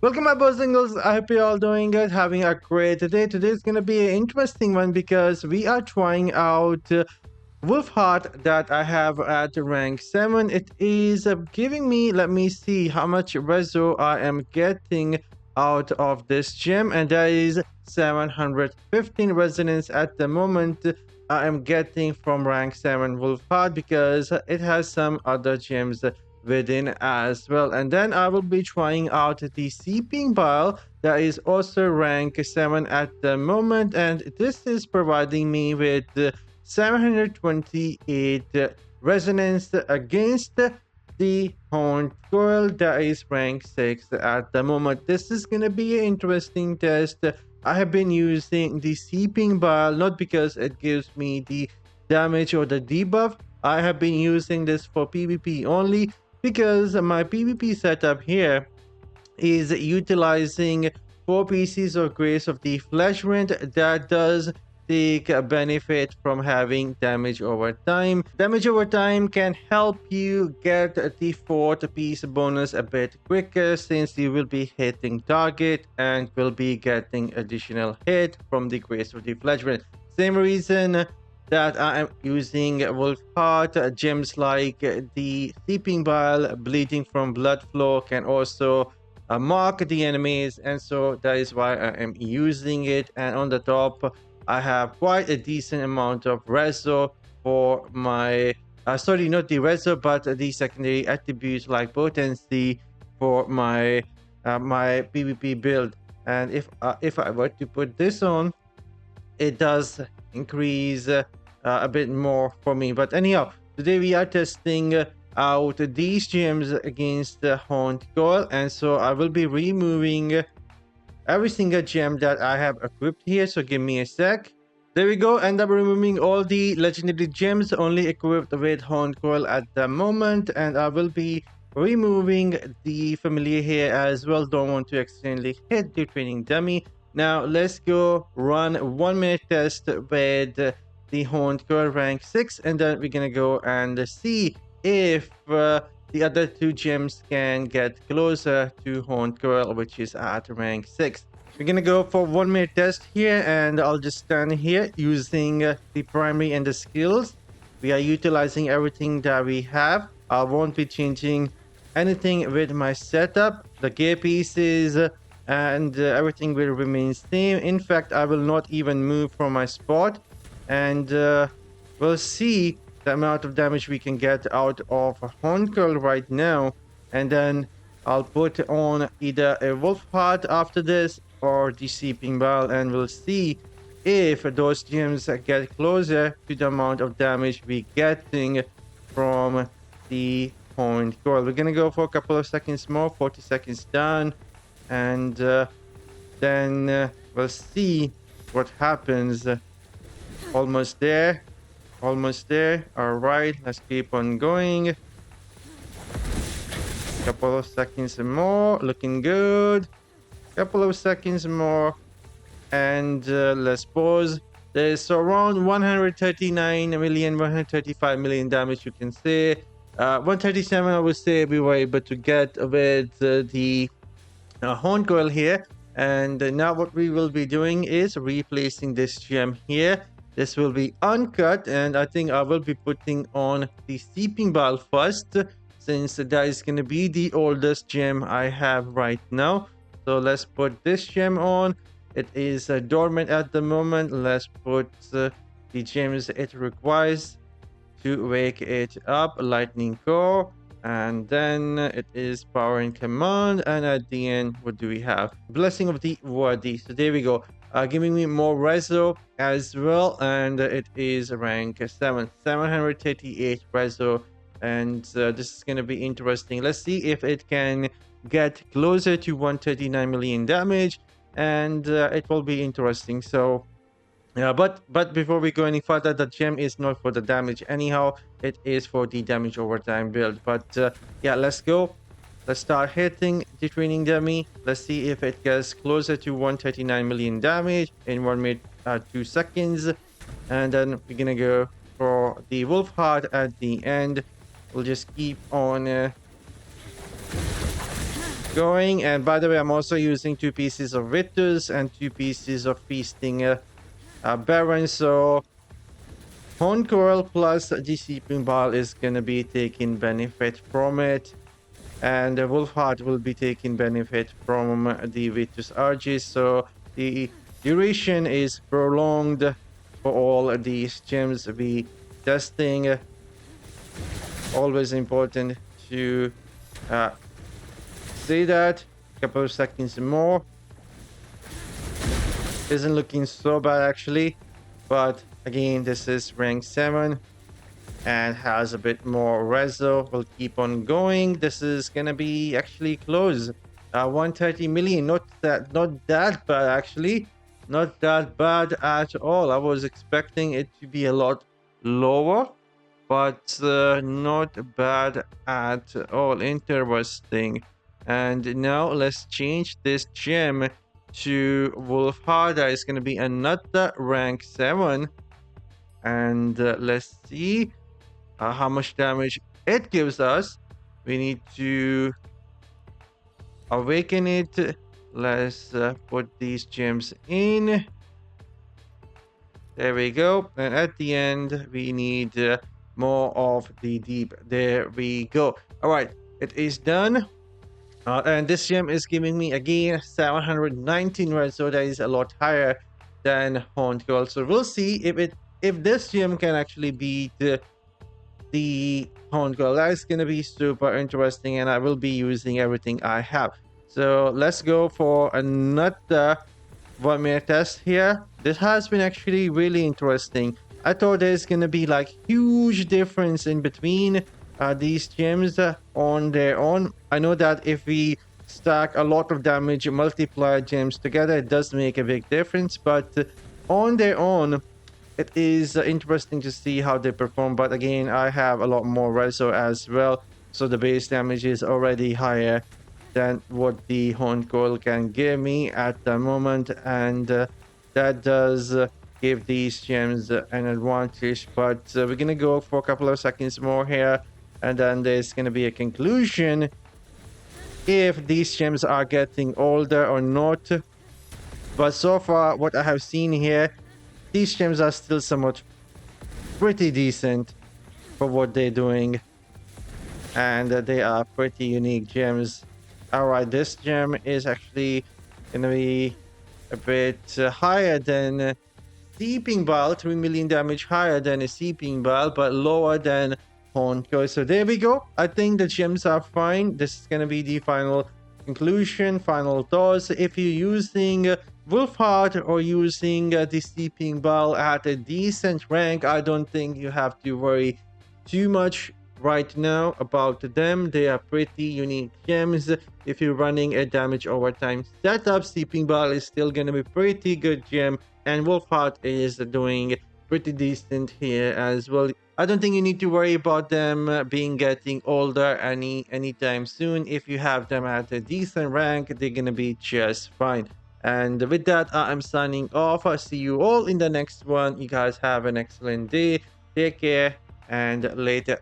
Welcome my boys and girls. I hope you're all doing good, having a great day. Today is gonna be an interesting one because we are trying out Wulfheort that I have at rank 7. It is giving me, let me see how much reso I am getting out of this gem, and that is 715 resonance at the moment. I am getting from rank 7 Wulfheort because it has some other gems within as well. And then I will be trying out the Seeping Bile that is also rank 7 at the moment, and this is providing me with 728 resonance against the Horned Coil that is rank 6 at the moment. This is gonna be an interesting test. I have been using the Seeping Bile not because it gives me the damage or the debuff. I have been using this for PvP only because my PvP setup here is utilizing 4 pieces of Grace of the Flesh Rend that does take a benefit from having damage over time. Damage over time can help you get the 4th piece bonus a bit quicker since you will be hitting target and will be getting additional hit from the Grace of the Flesh Rend. Same reason that I am using Wulfheort. Gems like the Seeping Bile, Bleeding from Blood Flow can also mark the enemies, and so that is why I am using it. And on the top I have quite a decent amount of reso for my sorry, not the reso but the secondary attributes like potency for my my PvP build. And if I were to put this on, it does increase a bit more for me. But anyhow, today we are testing out these gems against the Horned Coil, and so I will be removing every single gem that I have equipped here. So give me a sec. There we go. End up removing all the legendary gems only equipped with Horned Coil at the moment, and I will be removing the familiar here as well. Don't want to accidentally hit the training dummy. Now let's go run 1 minute test with the Horned Coil rank 6, and then we're gonna go and see if the other 2 gems can get closer to Horned Coil, which is at rank 6. We're gonna go for 1 minute test here, and I'll just stand here using the primary and the skills. We are utilizing everything that we have. I won't be changing anything with my setup. The gear pieces and everything will remain same. In fact, I will not even move from my spot, and we'll see the amount of damage we can get out of a Horned Coil right now, and then I'll put on either a Wulfheort after this or the Seeping Bile, and we'll see if those gems get closer to the amount of damage we're getting from the Horned Coil. We're gonna go for a couple of seconds more, 40 seconds done, and then we'll see what happens. Almost there. Almost there. All right, let's keep on going. Couple of seconds more, looking good. Couple of seconds more, and let's pause. There's around 139 million, 135 million damage, you can say. 137 I would say we were able to get with the Horned Coil here. And now what we will be doing is replacing this gem here. This will be uncut, and I think I will be putting on the Seeping Bile first, since that is going to be the oldest gem I have right now. So let's put this gem on. It is dormant at the moment. Let's put the gems it requires to wake it up. Lightning Core, and then it is Power and Command, and at the end, what do we have? Blessing of the Worthy. So there we go. Giving me more reso as well, and it is rank 7, 738 reso, and this is going to be interesting. Let's see if it can get closer to 139 million damage, and it will be interesting. So yeah, but before we go any further, the gem is not for the damage anyhow, it is for the damage over time build. But yeah, let's go. Let's start hitting the training dummy. Let's see if it gets closer to 139 million damage in 1 minute 2 seconds. And then we're gonna go for the Wulfheort at the end. We'll just keep on going. And by the way, I'm also using 2 pieces of Vitus and 2 pieces of Feasting Baron. So Horn Coil plus the Seeping Bile is gonna be taking benefit from it. And Wulfheort will be taking benefit from the Vitus Argis. So the duration is prolonged for all these gems we testing. Always important to say that. A couple of seconds more. Isn't looking so bad actually, but again, this is rank 7 and has a bit more reso. We'll keep on going. This is gonna be actually close. 130 million, not that bad actually. Not that bad at all. I was expecting it to be a lot lower, but not bad at all. Interesting. And now let's change this gem to Wulfheort. It's going to be another rank 7. And let's see how much damage it gives us. We need to awaken it. Let's put these gems in. There we go. And at the end, we need more of the deep. There we go. All right, it is done. And this gem is giving me again 719 red, so that is a lot higher than Horned Gold. So we'll see if this gem can actually beat the Horned Gold. That is gonna be super interesting, and I will be using everything I have. So let's go for another 1-minute test here. This has been actually really interesting. I thought there's gonna be like huge difference in between these gems on their own. I know that if we stack a lot of damage multiplier gems together, it does make a big difference, but on their own, it is interesting to see how they perform. But again, I have a lot more reso as well, so the base damage is already higher than what the Horned Coil can give me at the moment, and that does give these gems an advantage. But we're gonna go for a couple of seconds more here, and then there's gonna be a conclusion if these gems are getting older or not. But so far, what I have seen here, these gems are still somewhat pretty decent for what they're doing, and they are pretty unique gems. Alright, this gem is actually gonna be a bit higher than Seeping Bile, 3 million damage higher than a Seeping Bile, but lower than Horned Coil. So there we go. I think the gems are fine. This is gonna be the final conclusion, final thoughts. If you're using Wulfheort or using the Seeping Bile at a decent rank, I don't think you have to worry too much right now about them. They are pretty unique gems. If you're running a damage over time setup, Seeping Bile is still gonna be pretty good gem, and Wulfheort is doing pretty decent here as well. I don't think you need to worry about them getting older anytime soon. If you have them at a decent rank, they're gonna be just fine. And with that, I'm signing off. I'll see you all in the next one. You guys have an excellent day. Take care and later.